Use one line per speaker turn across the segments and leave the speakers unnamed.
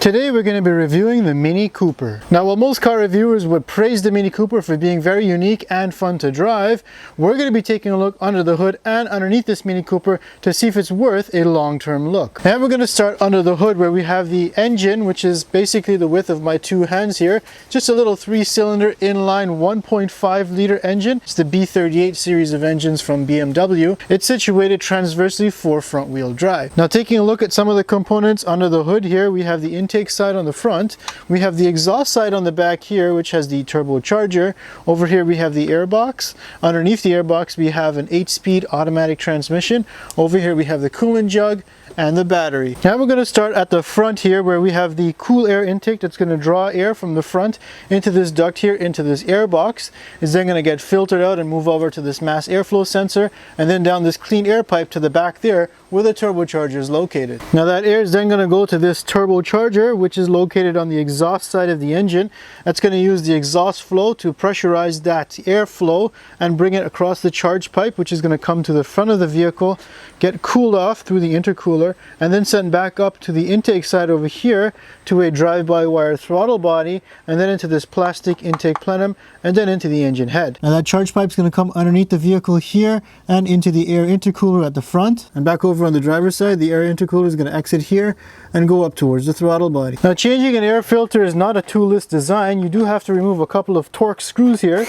Today we're going to be reviewing the Mini Cooper. Now, while most car reviewers would praise the Mini Cooper for being very unique and fun to drive, we're going to be taking a look under the hood and underneath this Mini Cooper to see if it's worth a long-term look. And we're going to start under the hood where we have the engine, which is basically the width of my two hands here. Just a little 3-cylinder inline 1.5 liter engine. It's the B38 series of engines from BMW. It's situated transversely for front wheel drive. Now, taking a look at some of the components under the hood here, we have the intake side on the front, we have the exhaust side on the back here, which has the turbocharger. Over here we have the airbox. Underneath the airbox we have an 8-speed automatic transmission. Over here we have the coolant jug and the battery. Now we're going to start at the front here where we have the cool air intake that's going to draw air from the front into this duct here, into this airbox. It's then going to get filtered out and move over to this mass airflow sensor, and then down this clean air pipe to the back there where the turbocharger is located. Now that air is then going to go to this turbocharger, which is located on the exhaust side of the engine. That's going to use the exhaust flow to pressurize that airflow and bring it across the charge pipe, which is going to come to the front of the vehicle, get cooled off through the intercooler, and then sent back up to the intake side over here to a drive-by-wire throttle body, and then into this plastic intake plenum, and then into the engine head. Now that charge pipe is going to come underneath the vehicle here and into the air intercooler at the front, and back over on the driver's side, the air intercooler is going to exit here and go up towards the throttle body. Now, changing an air filter is not a toolless design. You do have to remove a couple of Torx screws here,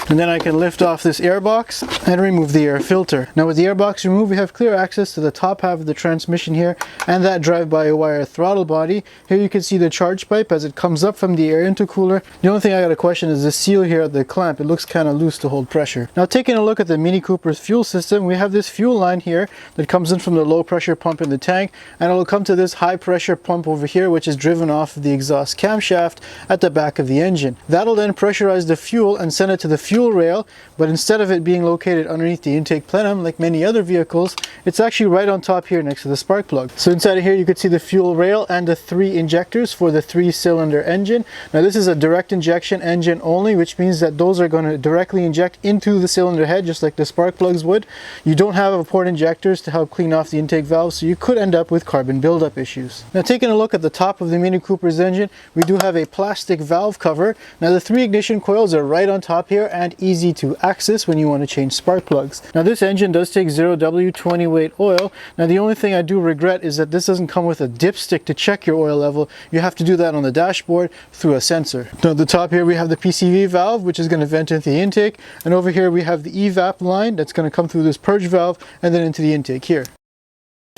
and then I can lift off this airbox and remove the air filter. Now with the airbox removed, we have clear access to the top half of the transmission here and that drive-by-wire throttle body. Here you can see the charge pipe as it comes up from the air intercooler. The only thing I got to question is the seal here at the clamp. It looks kind of loose to hold pressure. Now, taking a look at the Mini Cooper's fuel system, we have this fuel line here that comes in from the low pressure pump in the tank, and it will come to this high pressure pump over here, which is driven off of the exhaust camshaft at the back of the engine. That'll then pressurize the fuel and send it to the fuel rail, but instead of it being located underneath the intake plenum like many other vehicles, it's actually right on top here next to the spark plug. So inside of here you can see the fuel rail and the 3 injectors for the 3-cylinder engine. Now this is a direct injection engine only, which means that those are going to directly inject into the cylinder head just like the spark plugs would. You don't have port injectors to help clean off the intake valve, so you could end up with carbon buildup issues. Now, taking a look at the top of the Mini Cooper's engine, we do have a plastic valve cover. Now the 3 ignition coils are right on top here and easy to access when you want to change spark plugs. Now this engine does take 0W 20 weight oil. Now the only thing I do regret is that this doesn't come with a dipstick to check your oil level. You have to do that on the dashboard through a sensor. Now at the top here we have the PCV valve, which is going to vent into the intake, and over here we have the evap line that's going to come through this purge valve and then into the intake here.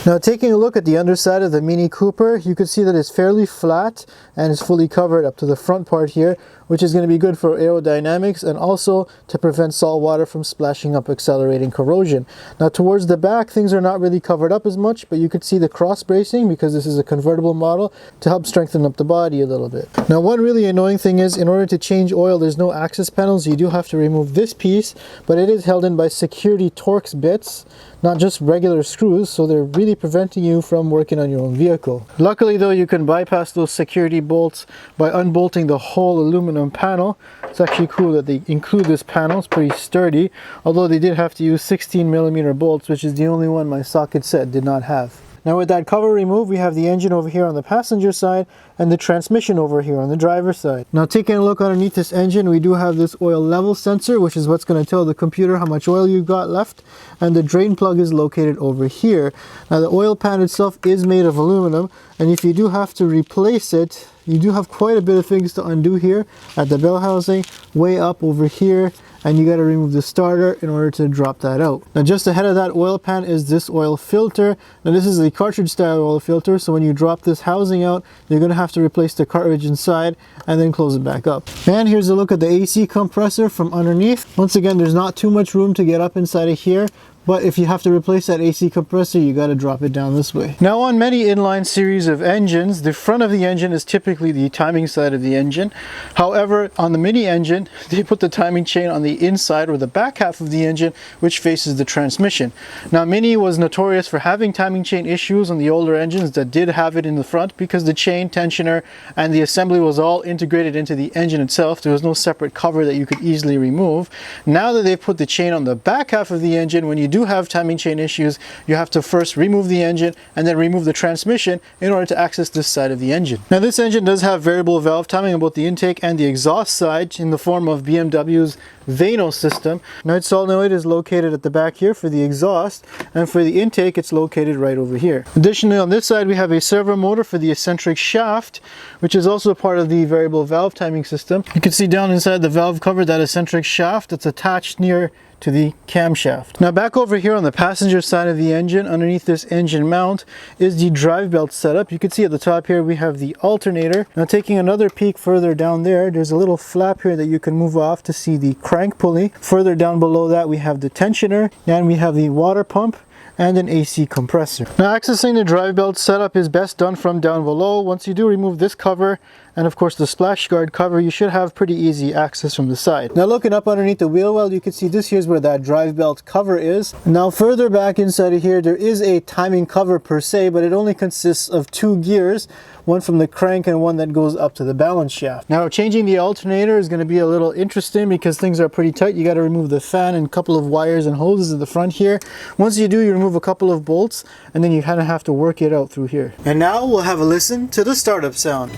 Now, taking a look at the underside of the Mini Cooper, you can see that it's fairly flat and is fully covered up to the front part here, which is going to be good for aerodynamics and also to prevent salt water from splashing up, accelerating corrosion. Now towards the back, things are not really covered up as much, but you can see the cross bracing because this is a convertible model to help strengthen up the body a little bit. Now, one really annoying thing is in order to change oil, there's no access panels. You do have to remove this piece, but it is held in by security Torx bits, not just regular screws, so they're really preventing you from working on your own vehicle. Luckily though, you can bypass those security bolts by unbolting the whole aluminum panel. It's actually cool that they include this panel. It's pretty sturdy, although they did have to use 16mm bolts, which is the only one my socket set did not have. Now with that cover removed, we have the engine over here on the passenger side and the transmission over here on the driver's side. Now, taking a look underneath this engine, we do have this oil level sensor, which is what's going to tell the computer how much oil you've got left, and the drain plug is located over here. Now the oil pan itself is made of aluminum, and if you do have to replace it, you do have quite a bit of things to undo here at the bell housing, way up over here, and you got to remove the starter in order to drop that out. Now just ahead of that oil pan is this oil filter. Now this is a cartridge style oil filter, so when you drop this housing out, you're going to have to replace the cartridge inside and then close it back up. And here's a look at the AC compressor from underneath. Once again, there's not too much room to get up inside of here, but if you have to replace that AC compressor, you got to drop it down this way. Now, on many inline series of engines, the front of the engine is typically the timing side of the engine. However, on the Mini engine, they put the timing chain on the inside or the back half of the engine, which faces the transmission. Now, Mini was notorious for having timing chain issues on the older engines that did have it in the front because the chain, tensioner, and the assembly was all integrated into the engine itself. There was no separate cover that you could easily remove. Now that they've put the chain on the back half of the engine, when you do have timing chain issues, you have to first remove the engine and then remove the transmission in order to access this side of the engine. Now this engine does have variable valve timing on both the intake and the exhaust side in the form of BMW's Vano system. Now its solenoid is located at the back here for the exhaust, and for the intake it's located right over here. Additionally, on this side we have a servo motor for the eccentric shaft, which is also part of the variable valve timing system. You can see down inside the valve cover that eccentric shaft that's attached near to the camshaft. Now back over here on the passenger side of the engine, underneath this engine mount is the drive belt setup. You can see at the top here we have the alternator. Now taking another peek further down there's a little flap here that you can move off to see the crank pulley. Further down below that we have the tensioner, and we have the water pump and an AC compressor. Now accessing the drive belt setup is best done from down below. Once you do remove this cover and of course the splash guard cover, you should have pretty easy access from the side. Now looking up underneath the wheel well, you can see this here's where that drive belt cover is. Now further back inside of here there is a timing cover per se, but it only consists of 2 gears, one from the crank and one that goes up to the balance shaft. Now changing the alternator is going to be a little interesting because things are pretty tight. You got to remove the fan and a couple of wires and hoses at the front here. Once you do, you remove a couple of bolts and then you kind of have to work it out through here. And now we'll have a listen to the startup sound.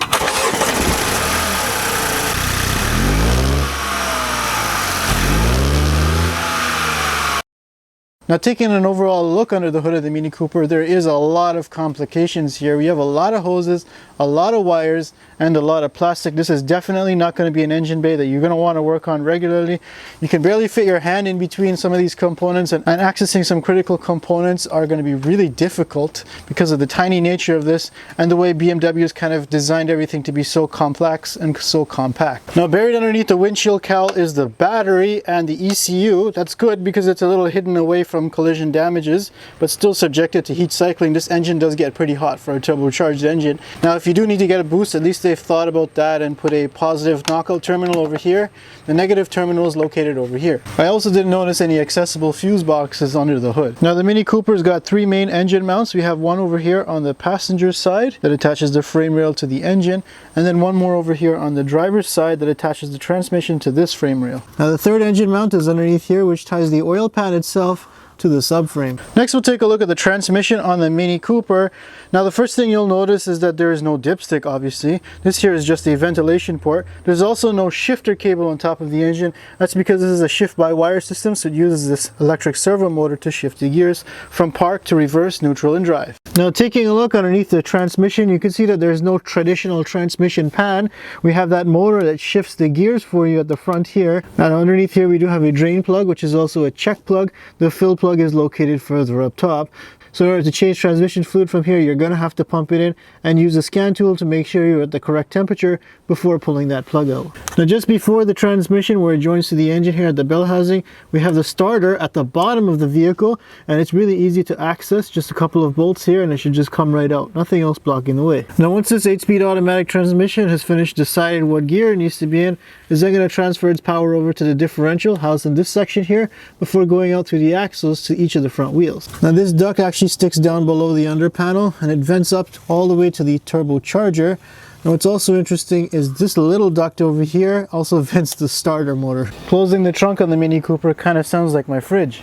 Now taking an overall look under the hood of the Mini Cooper, there is a lot of complications here. We have a lot of hoses, a lot of wires, and a lot of plastic. This is definitely not going to be an engine bay that you're going to want to work on regularly. You can barely fit your hand in between some of these components, and accessing some critical components are going to be really difficult because of the tiny nature of this and the way BMW has kind of designed everything to be so complex and so compact. Now buried underneath the windshield cowl is the battery and the ECU. That's good because it's a little hidden away from collision damages, but still subjected to heat cycling. This engine does get pretty hot for a turbocharged engine. Now if you do need to get a boost, at least they've thought about that and put a positive knockout terminal over here. The negative terminal is located over here. I also didn't notice any accessible fuse boxes under the hood. Now the Mini Cooper's got 3 main engine mounts. We have one over here on the passenger side that attaches the frame rail to the engine, and then one more over here on the driver's side that attaches the transmission to this frame rail. Now the third engine mount is underneath here, which ties the oil pan itself to the subframe. Next we'll take a look at the transmission on the Mini Cooper. Now the first thing you'll notice is that there is no dipstick, obviously. This here is just a ventilation port. There's also no shifter cable on top of the engine. That's because this is a shift-by-wire system, so it uses this electric servo motor to shift the gears from park to reverse, neutral, and drive. Now taking a look underneath the transmission, you can see that there's no traditional transmission pan. We have that motor that shifts the gears for you at the front here. And underneath here we do have a drain plug, which is also a check plug. The fill plug is located further up top. So in order to change transmission fluid from here, you're going to have to pump it in and use a scan tool to make sure you're at the correct temperature before pulling that plug out. Now just before the transmission, where it joins to the engine here at the bell housing, we have the starter at the bottom of the vehicle, and it's really easy to access. Just a couple of bolts here and it should just come right out. Nothing else blocking the way. Now once this 8-speed automatic transmission has finished deciding what gear it needs to be in, is then going to transfer its power over to the differential housed in this section here before going out through the axles to each of the front wheels. Now this duct actually sticks down below the under panel and it vents up all the way to the turbocharger. Now what's also interesting is this little duct over here also vents the starter motor. Closing the trunk on the Mini Cooper kind of sounds like my fridge.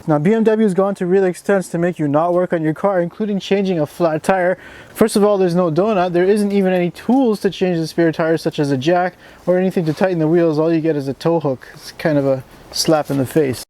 Now BMW's gone to real extents to make you not work on your car, including changing a flat tire. First of all, there's no donut. There isn't even any tools to change the spare tires, such as a jack or anything to tighten the wheels. All you get is a tow hook. It's kind of a slap in the face.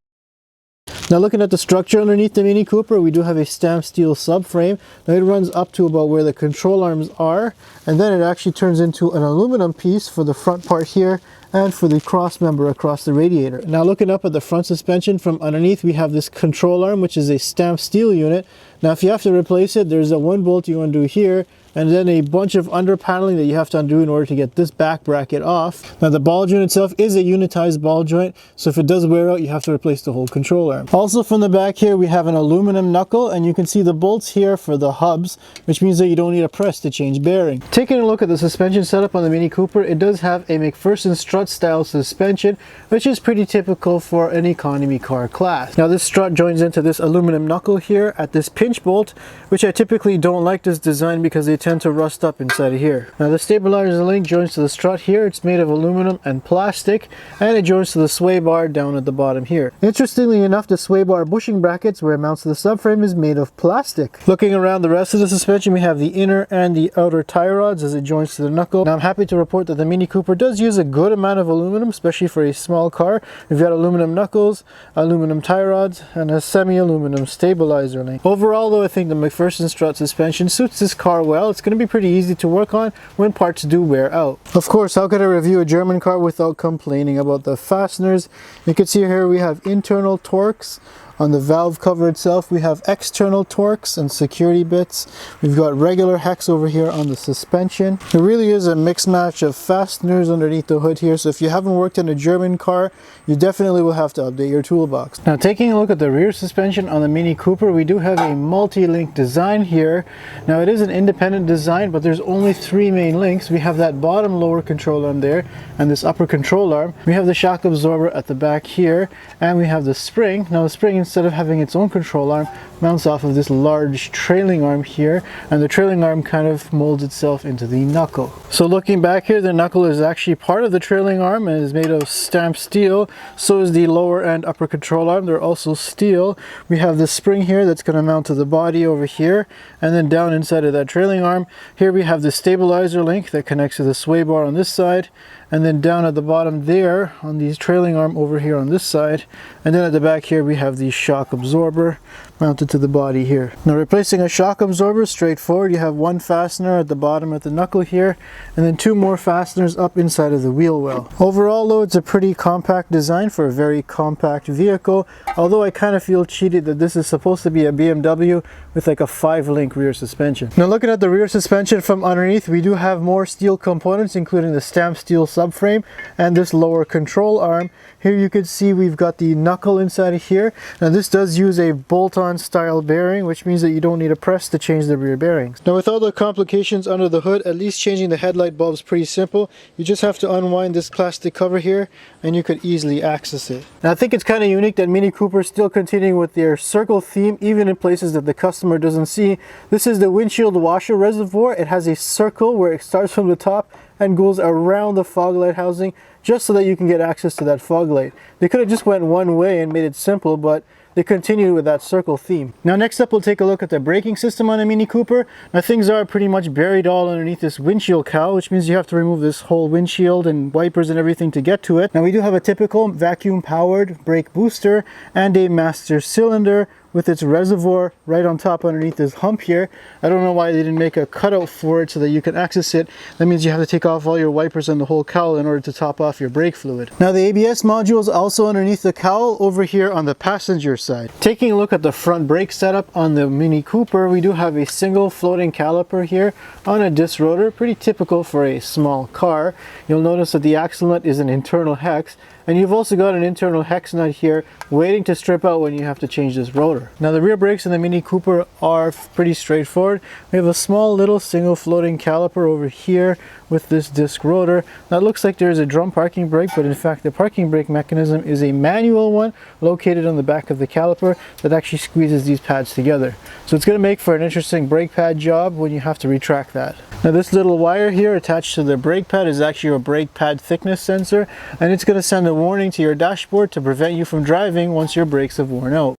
Now looking at the structure underneath the Mini Cooper, we do have a stamped steel subframe. Now it runs up to about where the control arms are, and then it actually turns into an aluminum piece for the front part here and for the cross member across the radiator. Now looking up at the front suspension from underneath, we have this control arm, which is a stamped steel unit. Now if you have to replace it, there's a 1 bolt you undo here, and then a bunch of under paneling that you have to undo in order to get this back bracket off. Now the ball joint itself is a unitized ball joint, so if it does wear out, you have to replace the whole control arm. Also from the back here, we have an aluminum knuckle, and you can see the bolts here for the hubs, which means that you don't need a press to change bearing. Taking a look at the suspension setup on the Mini Cooper, it does have a McPherson strut style suspension, which is pretty typical for an economy car class. Now this strut joins into this aluminum knuckle here at this pin pinch bolt, which I typically don't like this design because they tend to rust up inside of here. Now the stabilizer link joins to the strut here. It's made of aluminum and plastic, and it joins to the sway bar down at the bottom here. Interestingly enough, the sway bar bushing brackets where it mounts to the subframe is made of plastic. Looking around the rest of the suspension, we have the inner and the outer tie rods as it joins to the knuckle. Now I'm happy to report that the Mini Cooper does use a good amount of aluminum, especially for a small car. We've got aluminum knuckles, aluminum tie rods, and a semi-aluminum stabilizer link. Overall though, I think the McPherson strut suspension suits this car well. It's going to be pretty easy to work on when parts do wear out. Of course, how could I review a German car without complaining about the fasteners? You can see here we have internal torques. On the valve cover itself, we have external torques and security bits. We've got regular hex over here on the suspension. It really is a mix match of fasteners underneath the hood here, so if you haven't worked in a German car, you definitely will have to update your toolbox. Now taking a look at the rear suspension on the Mini Cooper, we do have a multi-link design here. Now it is an independent design, but there's only 3 main links. We have that bottom lower control arm there, and this upper control arm. We have the shock absorber at the back here, and we have the spring. Now the spring, instead of having its own control arm, mounts off of this large trailing arm here, and the trailing arm kind of molds itself into the knuckle. So looking back here, the knuckle is actually part of the trailing arm and is made of stamped steel. So is the lower and upper control arm. They're also steel. We have the spring here that's going to mount to the body over here, and then down inside of that trailing arm here we have the stabilizer link that connects to the sway bar on this side, and then down at the bottom there on the trailing arm over here on this side, and then at the back here we have the shock absorber mounted to the body here. Now replacing a shock absorber, straightforward. You have one fastener at the bottom at the knuckle here, and then 2 more fasteners up inside of the wheel well. Overall though, it's a pretty compact design for a very compact vehicle, although I kind of feel cheated that this is supposed to be a BMW with like a 5-link rear suspension. Now looking at the rear suspension from underneath, we do have more steel components, including the stamped steel subframe and this lower control arm. Here you can see we've got the knuckle inside of here. Now this does use a bolt-on style bearing, which means that you don't need a press to change the rear bearings. Now with all the complications under the hood, at least changing the headlight bulb is pretty simple. You just have to unwind this plastic cover here and you could easily access it. Now I think it's kind of unique that Mini Cooper is still continuing with their circle theme, even in places that the customer doesn't see. This is the windshield washer reservoir. It has a circle where it starts from the top and goes around the fog light housing, just so that you can get access to that fog light. They could have just went one way and made it simple, but they continued with that circle theme. Now next up, we'll take a look at the braking system on a Mini Cooper. Now things are pretty much buried all underneath this windshield cowl, which means you have to remove this whole windshield and wipers and everything to get to it. Now we do have a typical vacuum powered brake booster and a master cylinder with its reservoir right on top underneath this hump here. I don't know why they didn't make a cutout for it so that you can access it. That means you have to take off all your wipers and the whole cowl in order to top off your brake fluid. Now the ABS module is also underneath the cowl over here on the passenger side. Taking a look at the front brake setup on the Mini Cooper, we do have a single floating caliper here on a disc rotor, pretty typical for a small car. You'll notice that the axle nut is an internal hex, and you've also got an internal hex nut here waiting to strip out when you have to change this rotor. Now the rear brakes in the Mini Cooper are pretty straightforward. We have a small little single floating caliper over here with this disc rotor. Now it looks like there's a drum parking brake, but in fact the parking brake mechanism is a manual one located on the back of the caliper that actually squeezes these pads together. So it's going to make for an interesting brake pad job when you have to retract that. Now this little wire here attached to the brake pad is actually a brake pad thickness sensor, and it's going to send a warning to your dashboard to prevent you from driving once your brakes have worn out.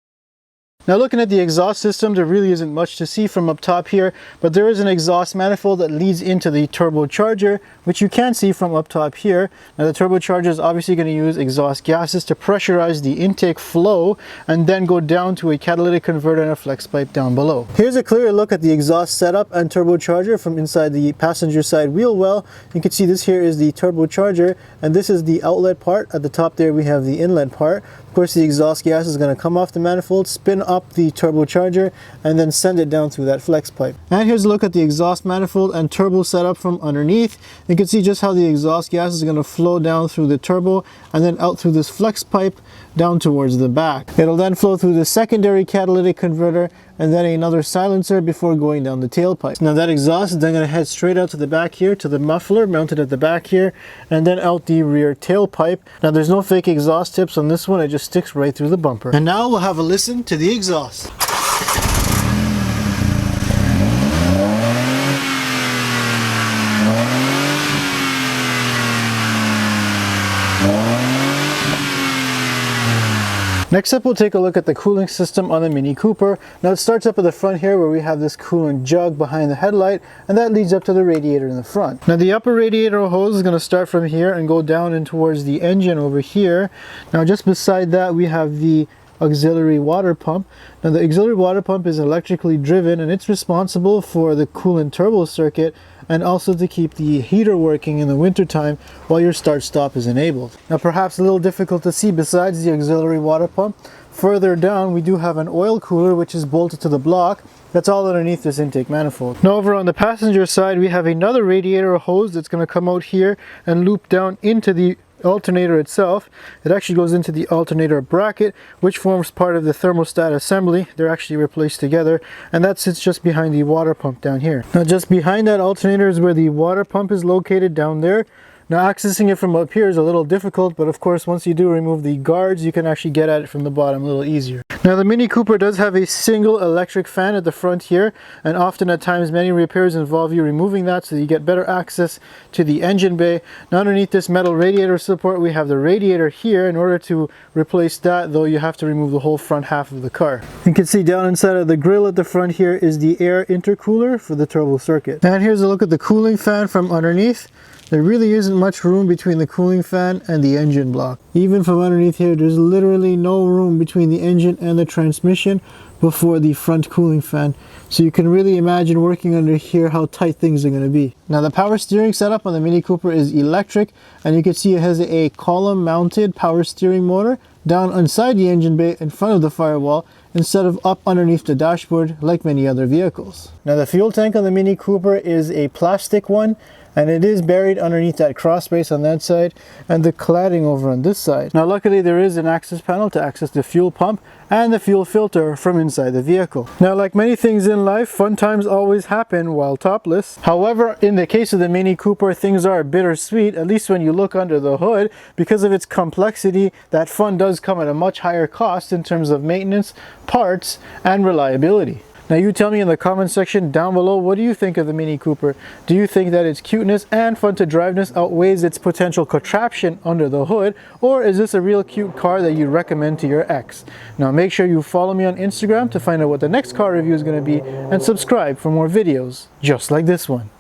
Now looking at the exhaust system, there really isn't much to see from up top here, but there is an exhaust manifold that leads into the turbocharger, which you can see from up top here. Now the turbocharger is obviously going to use exhaust gases to pressurize the intake flow and then go down to a catalytic converter and a flex pipe down below. Here's a clearer look at the exhaust setup and turbocharger from inside the passenger side wheel well. You can see this here is the turbocharger, and this is the outlet part. At the top there we have the inlet part. Of course, the exhaust gas is going to come off the manifold, spin up the turbocharger, and then send it down through that flex pipe. And here's a look at the exhaust manifold and turbo setup from underneath. You can see just how the exhaust gas is going to flow down through the turbo and then out through this flex pipe down towards the back. It'll then flow through the secondary catalytic converter and then another silencer before going down the tailpipe. Now that exhaust is then going to head straight out to the back here to the muffler mounted at the back here, and then out the rear tailpipe. Now there's no fake exhaust tips on this one, it just sticks right through the bumper. And now we'll have a listen to the exhaust. Next up, we'll take a look at the cooling system on the Mini Cooper. Now it starts up at the front here where we have this coolant jug behind the headlight, and that leads up to the radiator in the front. Now the upper radiator hose is going to start from here and go down in towards the engine over here. Now just beside that we have the auxiliary water pump. Now the auxiliary water pump is electrically driven, and it's responsible for the coolant turbo circuit and also to keep the heater working in the wintertime while your start-stop is enabled. Now perhaps a little difficult to see besides the auxiliary water pump, further down we do have an oil cooler which is bolted to the block. That's all underneath this intake manifold. Now over on the passenger side we have another radiator hose that's going to come out here and loop down into the alternator itself. It actually goes into the alternator bracket, which forms part of the thermostat assembly. They're actually replaced together, and that sits just behind the water pump down here. Now just behind that alternator is where the water pump is located down there. Now accessing it from up here is a little difficult, but of course once you do remove the guards you can actually get at it from the bottom a little easier. Now the Mini Cooper does have a single electric fan at the front here, and often at times many repairs involve you removing that so that you get better access to the engine bay. Now underneath this metal radiator support we have the radiator here. In order to replace that though, you have to remove the whole front half of the car. You can see down inside of the grill at the front here is the air intercooler for the turbo circuit. And here's a look at the cooling fan from underneath. There really isn't much room between the cooling fan and the engine block. Even from underneath here, there's literally no room between the engine and the transmission before the front cooling fan. So you can really imagine working under here how tight things are going to be. Now the power steering setup on the Mini Cooper is electric, and you can see it has a column mounted power steering motor down inside the engine bay in front of the firewall instead of up underneath the dashboard like many other vehicles. Now the fuel tank on the Mini Cooper is a plastic one, and it is buried underneath that cross brace on that side and the cladding over on this side. Now luckily there is an access panel to access the fuel pump and the fuel filter from inside the vehicle. Now like many things in life, fun times always happen while topless. However, in the case of the Mini Cooper, things are bittersweet, at least when you look under the hood. Because of its complexity, that fun does come at a much higher cost in terms of maintenance, parts, and reliability. Now you tell me in the comment section down below, what do you think of the Mini Cooper? Do you think that its cuteness and fun to driveness outweighs its potential contraption under the hood, or is this a real cute car that you'd recommend to your ex? Now make sure you follow me on Instagram to find out what the next car review is going to be, and subscribe for more videos just like this one.